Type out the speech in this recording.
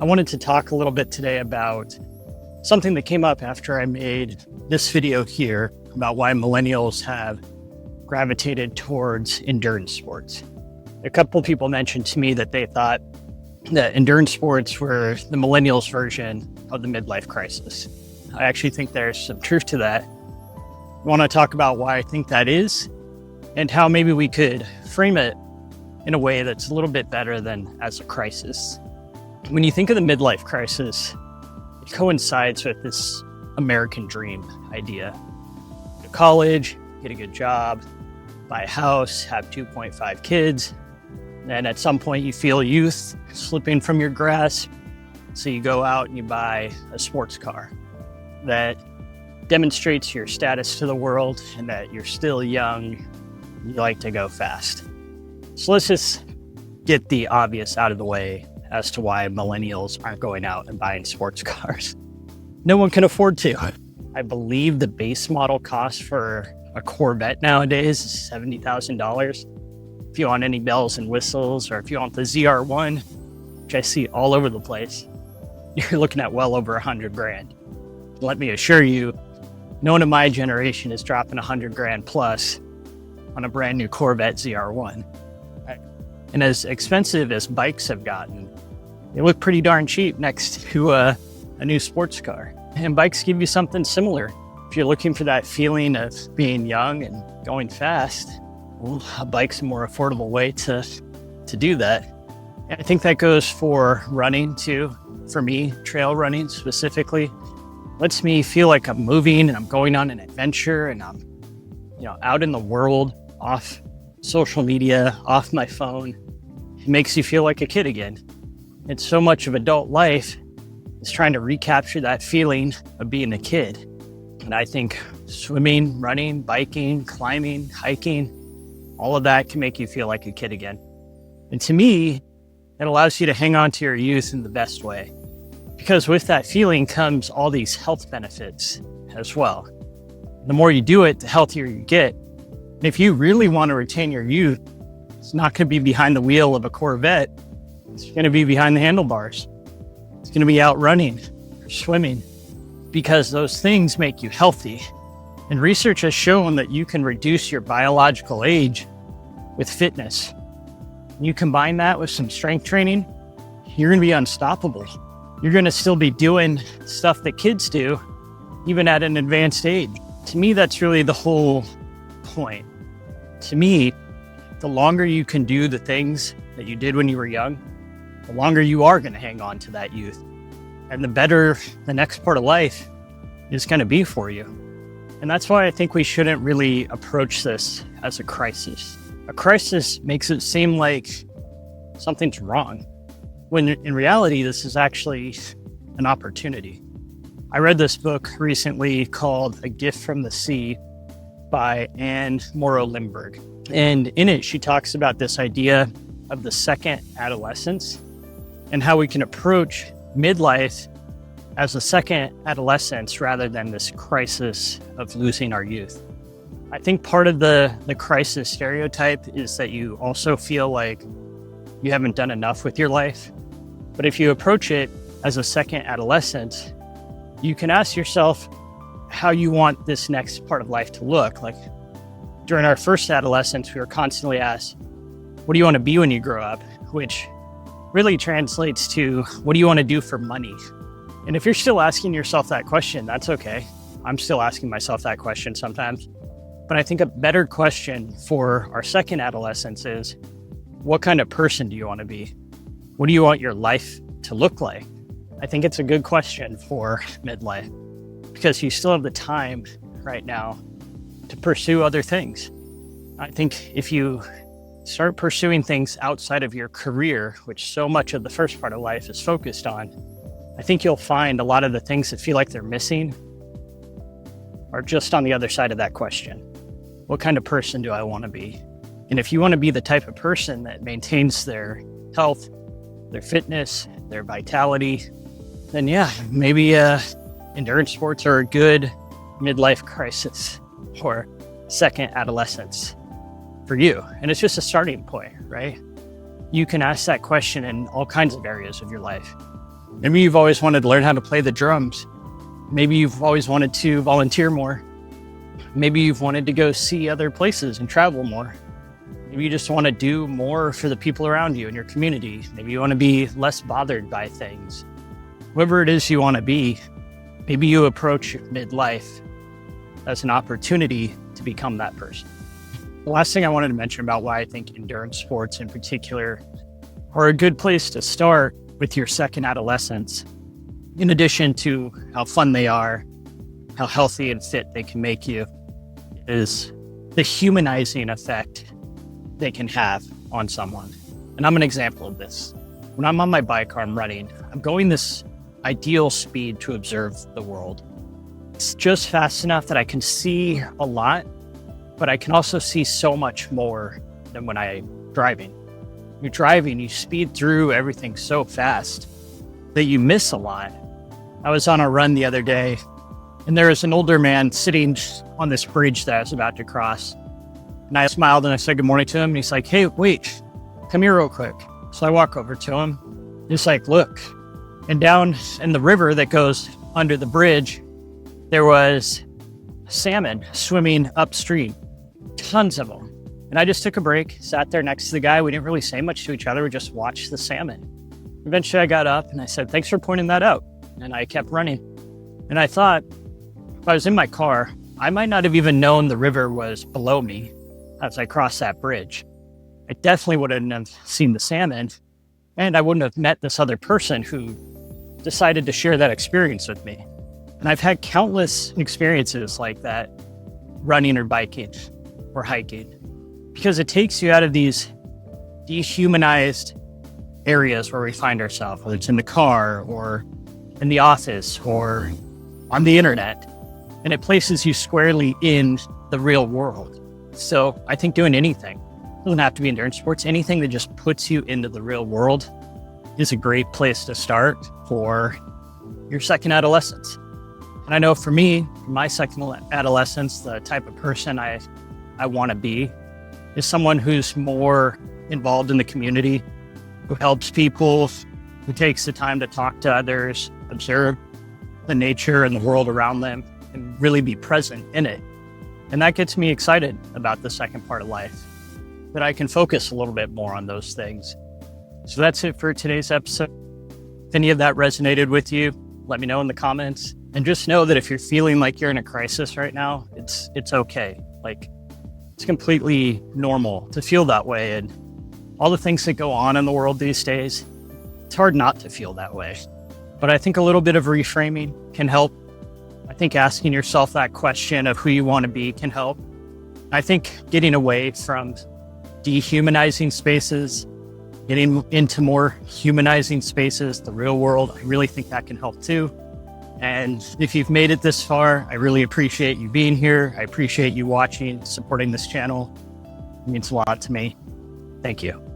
I wanted to talk a little bit today about something that came up after I made this video here about why millennials have gravitated towards endurance sports. A couple people mentioned to me that they thought that endurance sports were the millennials' version of the midlife crisis. I actually think there's some truth to that. I want to talk about why I think that is and how maybe we could frame it in a way that's a little bit better than as a crisis. When you think of the midlife crisis, it coincides with this American dream idea. Go to college, get a good job, buy a house, have 2.5 kids. Then at some point you feel youth slipping from your grasp. So you go out and you buy a sports car that demonstrates your status to the world and that you're still young, you like to go fast. So let's just get the obvious out of the way as to why millennials aren't going out and buying sports cars. No one can afford to. I believe the base model cost for a Corvette nowadays is $70,000. If you want any bells and whistles, or if you want the ZR1, which I see all over the place, you're looking at well over $100,000. Let me assure you, no one in my generation is dropping $100,000 plus on a brand new Corvette ZR1. And as expensive as bikes have gotten, they look pretty darn cheap next to a new sports car. And bikes give you something similar. If you're looking for that feeling of being young and going fast, well, a bike's a more affordable way to do that. And I think that goes for running too. For me, trail running specifically lets me feel like I'm moving and I'm going on an adventure and I'm, out in the world, off social media, off my phone. It makes you feel like a kid again. And so much of adult life is trying to recapture that feeling of being a kid. And I think swimming, running, biking, climbing, hiking, all of that can make you feel like a kid again. And to me, it allows you to hang on to your youth in the best way. Because with that feeling comes all these health benefits as well. The more you do it, the healthier you get. And if you really want to retain your youth, it's not going to be behind the wheel of a Corvette. It's going to be behind the handlebars. It's going to be out running or swimming, because those things make you healthy. And research has shown that you can reduce your biological age with fitness. You combine that with some strength training, you're going to be unstoppable. You're going to still be doing stuff that kids do, even at an advanced age. To me, that's really the whole point. To me, the longer you can do the things that you did when you were young, the longer you are going to hang on to that youth. And the better the next part of life is going to be for you. And that's why I think we shouldn't really approach this as a crisis. A crisis makes it seem like something's wrong, when in reality, this is actually an opportunity. I read this book recently called A Gift from the Sea by Morrow Lindbergh. And in it, she talks about this idea of the second adolescence and how we can approach midlife as a second adolescence rather than this crisis of losing our youth. I think part of the crisis stereotype is that you also feel like you haven't done enough with your life. But if you approach it as a second adolescence, you can ask yourself how you want this next part of life to look. Like during our first adolescence, we were constantly asked, what do you want to be when you grow up? Which really translates to, what do you want to do for money? And if you're still asking yourself that question, that's okay. I'm still asking myself that question sometimes. But I think a better question for our second adolescence is, what kind of person do you want to be? What do you want your life to look like? I think it's a good question for midlife, because you still have the time right now to pursue other things. I think if you start pursuing things outside of your career, which so much of the first part of life is focused on, I think you'll find a lot of the things that feel like they're missing are just on the other side of that question. What kind of person do I want to be? And if you want to be the type of person that maintains their health, their fitness, their vitality, then yeah, maybe endurance sports are a good midlife crisis or second adolescence for you. And it's just a starting point, right? You can ask that question in all kinds of areas of your life. Maybe you've always wanted to learn how to play the drums. Maybe you've always wanted to volunteer more. Maybe you've wanted to go see other places and travel more. Maybe you just want to do more for the people around you in your community. Maybe you want to be less bothered by things. Whatever it is you want to be, maybe you approach midlife as an opportunity to become that person. The last thing I wanted to mention about why I think endurance sports in particular are a good place to start with your second adolescence, in addition to how fun they are, how healthy and fit they can make you, is the humanizing effect they can have on someone. And I'm an example of this. When I'm on my bike or I'm running, I'm going this ideal speed to observe the world. It's just fast enough that I can see a lot, but I can also see so much more than when I'm driving. When you're driving, you speed through everything so fast that you miss a lot. I was on a run the other day, and there was an older man sitting on this bridge that I was about to cross. And I smiled and I said good morning to him. And he's like, "Hey, wait, come here real quick." So I walk over to him. He's like, "Look." And down in the river that goes under the bridge, there was salmon swimming upstream, tons of them. And I just took a break, sat there next to the guy. We didn't really say much to each other. We just watched the salmon. Eventually I got up and I said, "Thanks for pointing that out." And I kept running. And I thought, if I was in my car, I might not have even known the river was below me as I crossed that bridge. I definitely wouldn't have seen the salmon, and I wouldn't have met this other person who decided to share that experience with me. And I've had countless experiences like that, running or biking or hiking, because it takes you out of these dehumanized areas where we find ourselves, whether it's in the car or in the office or on the internet, and it places you squarely in the real world. So I think doing anything, it doesn't have to be endurance sports, anything that just puts you into the real world is a great place to start for your second adolescence. And I know for me, my second adolescence, the type of person I want to be is someone who's more involved in the community, who helps people, who takes the time to talk to others, observe the nature and the world around them, and really be present in it. And that gets me excited about the second part of life, that I can focus a little bit more on those things. So that's it for today's episode. If any of that resonated with you, let me know in the comments. And just know that if you're feeling like you're in a crisis right now, it's okay. Like, it's completely normal to feel that way. And all the things that go on in the world these days, it's hard not to feel that way. But I think a little bit of reframing can help. I think asking yourself that question of who you want to be can help. I think getting away from dehumanizing spaces, getting into more humanizing spaces, the real world, I really think that can help too. And if you've made it this far, I really appreciate you being here. I appreciate you watching, supporting this channel. It means a lot to me. Thank you.